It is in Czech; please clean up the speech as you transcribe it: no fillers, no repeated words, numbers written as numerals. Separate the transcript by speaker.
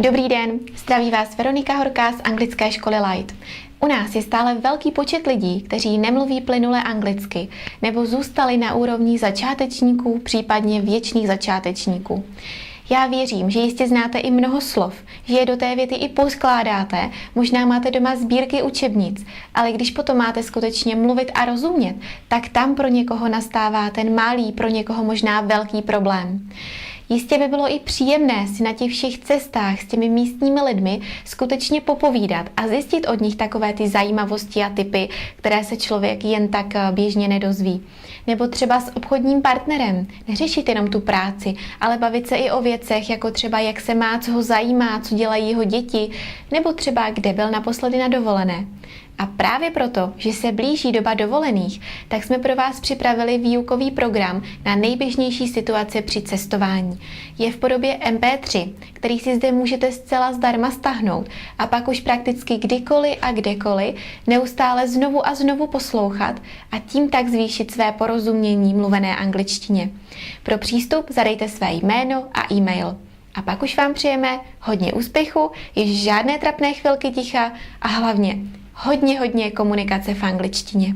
Speaker 1: Dobrý den, zdraví vás Veronika Horká z anglické školy Light. U nás je stále velký počet lidí, kteří nemluví plynule anglicky nebo zůstali na úrovni začátečníků, případně věčných začátečníků. Já věřím, že jistě znáte i mnoho slov, že je do té věty i poskládáte, možná máte doma sbírky učebnic, ale když potom máte skutečně mluvit a rozumět, tak tam pro někoho nastává ten malý, pro někoho možná velký problém. Jistě by bylo i příjemné si na těch všech cestách s těmi místními lidmi skutečně popovídat a zjistit od nich takové ty zajímavosti a tipy, které se člověk jen tak běžně nedozví. Nebo třeba s obchodním partnerem. Neřešit jenom tu práci, ale bavit se i o věcech, jako třeba jak se má, co ho zajímá, co dělají jeho děti, nebo třeba kde byl naposledy na dovolené. A právě proto, že se blíží doba dovolených, tak jsme pro vás připravili výukový program na nejběžnější situace při cestování. Je v podobě MP3, který si zde můžete zcela zdarma stáhnout a pak už prakticky kdykoliv a kdekoliv neustále znovu a znovu poslouchat a tím tak zvýšit své porozumění mluvené angličtině. Pro přístup zadejte své jméno a e-mail. A pak už vám přejeme hodně úspěchu, již žádné trapné chvilky ticha a hlavně hodně komunikace v angličtině.